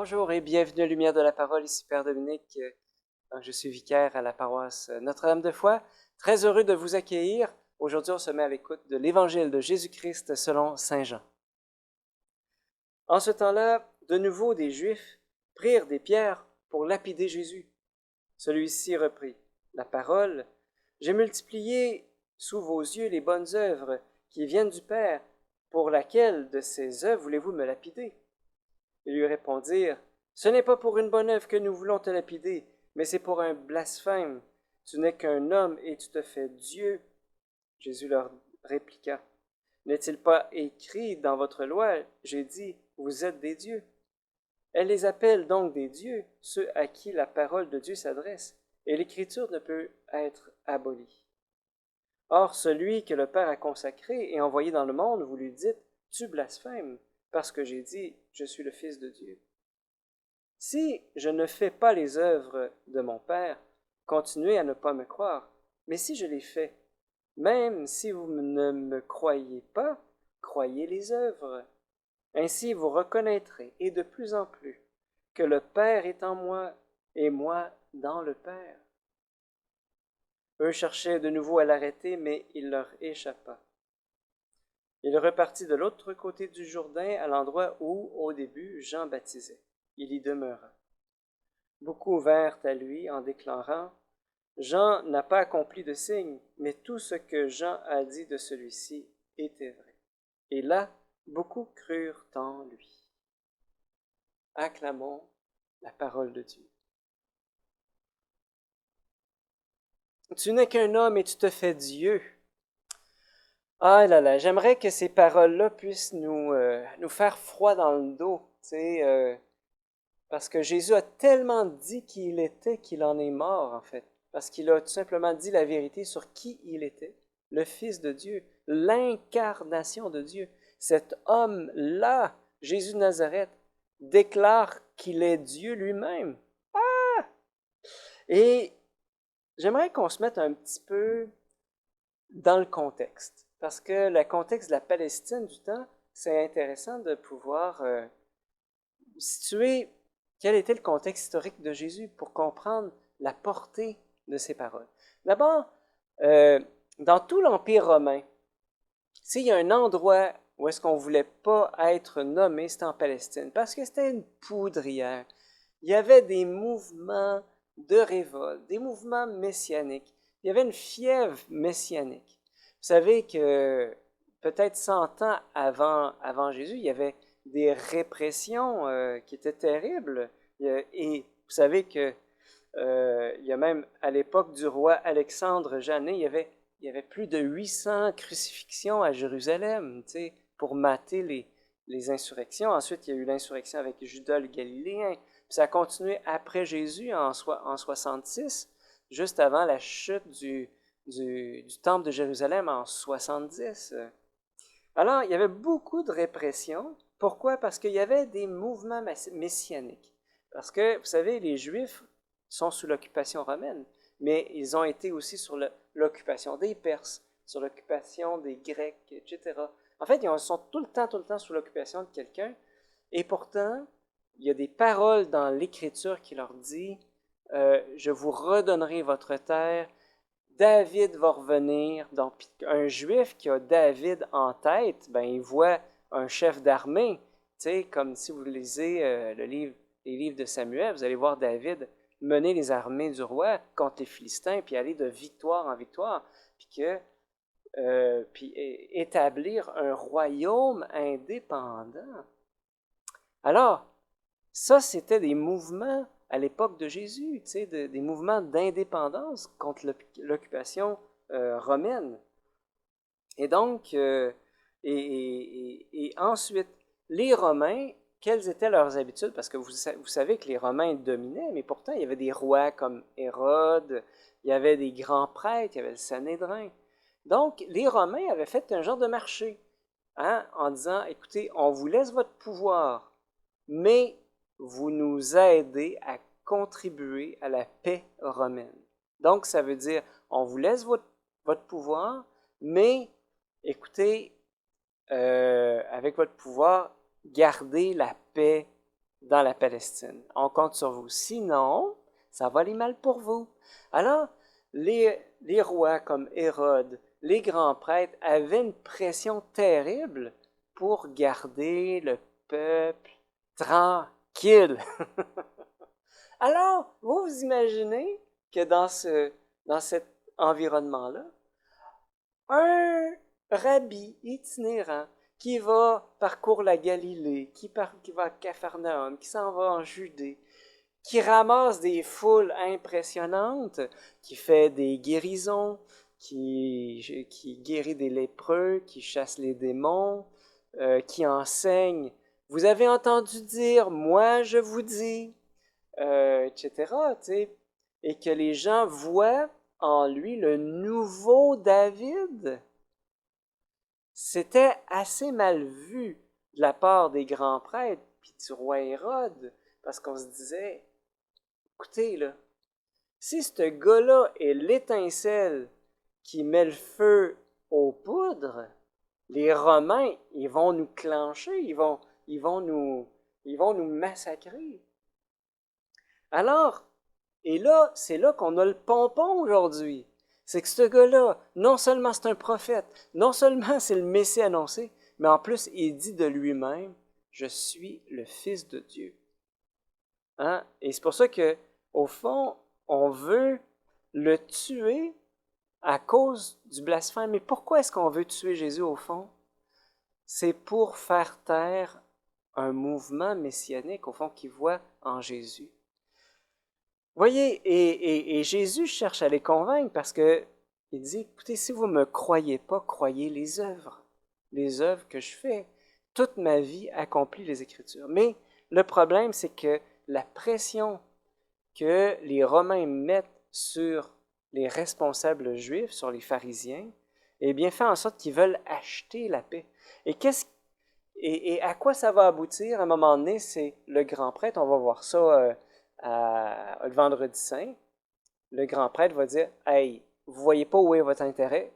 Bonjour et bienvenue à Lumière de la Parole, ici Père Dominique. Je suis vicaire à la paroisse Notre-Dame-de-Foix. Très heureux de vous accueillir. Aujourd'hui, on se met à l'écoute de l'Évangile de Jésus-Christ selon Saint Jean. En ce temps-là, de nouveau des Juifs prirent des pierres pour lapider Jésus. Celui-ci reprit la parole. J'ai multiplié sous vos yeux les bonnes œuvres qui viennent du Père. Pour laquelle de ces œuvres voulez-vous me lapider? Ils lui répondirent, ce n'est pas pour une bonne œuvre que nous voulons te lapider, mais c'est pour un blasphème. Tu n'es qu'un homme et tu te fais Dieu. Jésus leur répliqua, n'est-il pas écrit dans votre loi, j'ai dit, vous êtes des dieux? Elle les appelle donc des dieux, ceux à qui la parole de Dieu s'adresse, et l'écriture ne peut être abolie. Or, celui que le Père a consacré et envoyé dans le monde, vous lui dites, tu blasphèmes, parce que j'ai dit, je suis le Fils de Dieu. Si je ne fais pas les œuvres de mon Père, continuez à ne pas me croire. Mais si je les fais, même si vous ne me croyez pas, croyez les œuvres. Ainsi vous reconnaîtrez, et de plus en plus, que le Père est en moi, et moi dans le Père. Eux cherchaient de nouveau à l'arrêter, mais il leur échappa. Il repartit de l'autre côté du Jourdain, à l'endroit où, au début, Jean baptisait. Il y demeura. Beaucoup vinrent à lui en déclarant, Jean n'a pas accompli de signe, mais tout ce que Jean a dit de celui-ci était vrai. Et là, beaucoup crurent en lui. Acclamons la parole de Dieu. Tu n'es qu'un homme et tu te fais Dieu. Ah là là, j'aimerais que ces paroles-là puissent nous faire froid dans le dos, tu sais, parce que Jésus a tellement dit qui il était qu'il en est mort, en fait. Parce qu'il a tout simplement dit la vérité sur qui il était, le Fils de Dieu, l'incarnation de Dieu. Cet homme-là, Jésus de Nazareth, déclare qu'il est Dieu lui-même. Ah! Et j'aimerais qu'on se mette un petit peu dans le contexte. Parce que le contexte de la Palestine du temps, c'est intéressant de pouvoir situer quel était le contexte historique de Jésus pour comprendre la portée de ses paroles. D'abord, dans tout l'Empire romain, s'il y a un endroit où est-ce qu'on ne voulait pas être nommé, c'était en Palestine, parce que c'était une poudrière. Il y avait des mouvements de révolte, des mouvements messianiques. Il y avait une fièvre messianique. Vous savez que peut-être 100 ans avant Jésus, il y avait des répressions qui étaient terribles. Et vous savez que il y a même à l'époque du roi Alexandre Janet, il y avait plus de 800 crucifixions à Jérusalem, tu sais, pour mater les insurrections. Ensuite, il y a eu l'insurrection avec Judas le Galiléen. Puis ça a continué après Jésus en 66, juste avant la chute du temple de Jérusalem en 70. Alors, il y avait beaucoup de répression. Pourquoi? Parce qu'il y avait des mouvements messianiques. Parce que, vous savez, les Juifs sont sous l'occupation romaine, mais ils ont été aussi sur l'occupation des Perses, sur l'occupation des Grecs, etc. En fait, ils sont tout le temps sous l'occupation de quelqu'un, et pourtant, il y a des paroles dans l'Écriture qui leur dit je vous redonnerai votre terre, David va revenir. Donc, un Juif qui a David en tête, ben, il voit un chef d'armée. Tu sais, comme si vous lisez les livres de Samuel, vous allez voir David mener les armées du roi contre les Philistins, puis aller de victoire en victoire, puis établir un royaume indépendant. Alors, ça, c'était des mouvements à l'époque de Jésus, tu sais, des mouvements d'indépendance contre l'occupation romaine. Et donc, et ensuite, les Romains, quelles étaient leurs habitudes? Parce que vous savez que les Romains dominaient, mais pourtant, il y avait des rois comme Hérode, il y avait des grands prêtres, il y avait le Sanhédrin. Donc, les Romains avaient fait un genre de marché, hein, en disant, écoutez, on vous laisse votre pouvoir, mais vous nous aidez à contribuer à la paix romaine. Donc, ça veut dire, on vous laisse votre pouvoir, mais écoutez, avec votre pouvoir, gardez la paix dans la Palestine. On compte sur vous. Sinon, ça va aller mal pour vous. Alors, les rois comme Hérode, les grands prêtres avaient une pression terrible pour garder le peuple tranquille. Alors, vous vous imaginez que dans cet environnement-là, un rabbi itinérant qui va parcourir la Galilée, qui va à Capharnaüm, qui s'en va en Judée, qui ramasse des foules impressionnantes, qui fait des guérisons, qui guérit des lépreux, qui chasse les démons, qui enseigne. Vous avez entendu dire, moi je vous dis, etc. T'sais, et que les gens voient en lui le nouveau David. C'était assez mal vu de la part des grands prêtres puis du roi Hérode, parce qu'on se disait, écoutez, là, si ce gars-là est l'étincelle qui met le feu aux poudres, les Romains, ils vont nous clencher, ils vont nous massacrer. Alors, et là, c'est là qu'on a le pompon aujourd'hui. C'est que ce gars-là, non seulement c'est un prophète, non seulement c'est le Messie annoncé, mais en plus, il dit de lui-même, je suis le Fils de Dieu. Hein? Et c'est pour ça que, au fond, on veut le tuer à cause du blasphème. Mais pourquoi est-ce qu'on veut tuer Jésus, au fond? C'est pour faire taire un mouvement messianique, au fond, qui voit en Jésus. Voyez, et Jésus cherche à les convaincre parce que il dit, écoutez, si vous ne me croyez pas, croyez les œuvres que je fais. Toute ma vie accomplit les Écritures. Mais le problème, c'est que la pression que les Romains mettent sur les responsables juifs, sur les pharisiens, eh bien, fait en sorte qu'ils veulent acheter la paix. Et à quoi ça va aboutir à un moment donné, c'est le grand prêtre, on va voir ça le vendredi saint, le grand prêtre va dire, hey, vous voyez pas où est votre intérêt?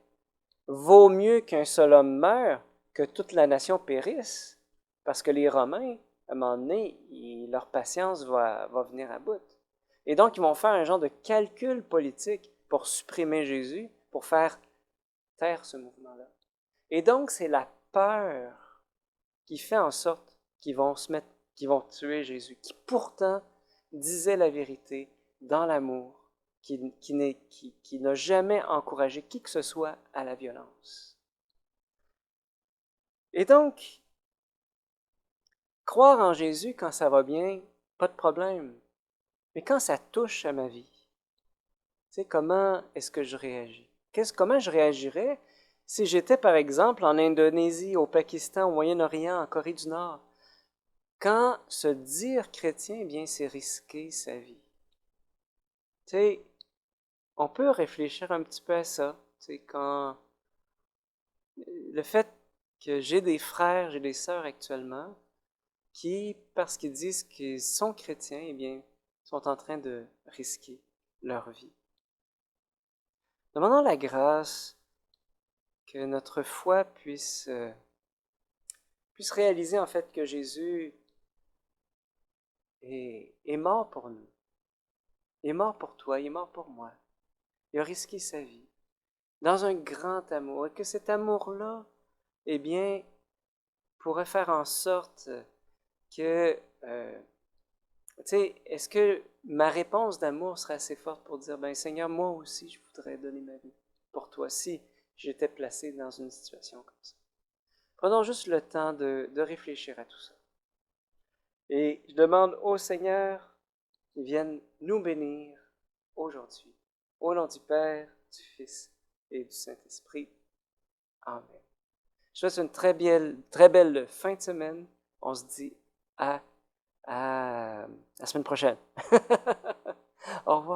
Vaut mieux qu'un seul homme meure que toute la nation périsse, parce que les Romains, à un moment donné, leur patience va venir à bout. Et donc, ils vont faire un genre de calcul politique pour supprimer Jésus, pour faire taire ce mouvement-là. Et donc, c'est la peur qui fait en sorte qu'ils vont tuer Jésus, qui pourtant disait la vérité dans l'amour, qui n'a jamais encouragé qui que ce soit à la violence. Et donc, croire en Jésus quand ça va bien, pas de problème. Mais quand ça touche à ma vie, tu sais, comment est-ce que je réagis? Comment je réagirais si j'étais, par exemple, en Indonésie, au Pakistan, au Moyen-Orient, en Corée du Nord? Quand se dire chrétien, eh bien, c'est risquer sa vie. Tu sais, on peut réfléchir un petit peu à ça. Tu sais, quand le fait que j'ai des frères, j'ai des sœurs actuellement, qui, parce qu'ils disent qu'ils sont chrétiens, eh bien, sont en train de risquer leur vie. Demandons la grâce que notre foi puisse réaliser en fait que Jésus est mort pour nous. Il est mort pour toi, il est mort pour moi. Il a risqué sa vie dans un grand amour et que cet amour-là, eh bien, pourrait faire en sorte que, tu sais, est-ce que ma réponse d'amour serait assez forte pour dire, ben Seigneur, moi aussi, je voudrais donner ma vie pour toi si j'étais placé dans une situation comme ça. Prenons juste le temps de réfléchir à tout ça. Et je demande au Seigneur qu'il vienne nous bénir aujourd'hui. Au nom du Père, du Fils et du Saint-Esprit. Amen. Je vous souhaite une très belle fin de semaine. On se dit à la semaine prochaine. Au revoir.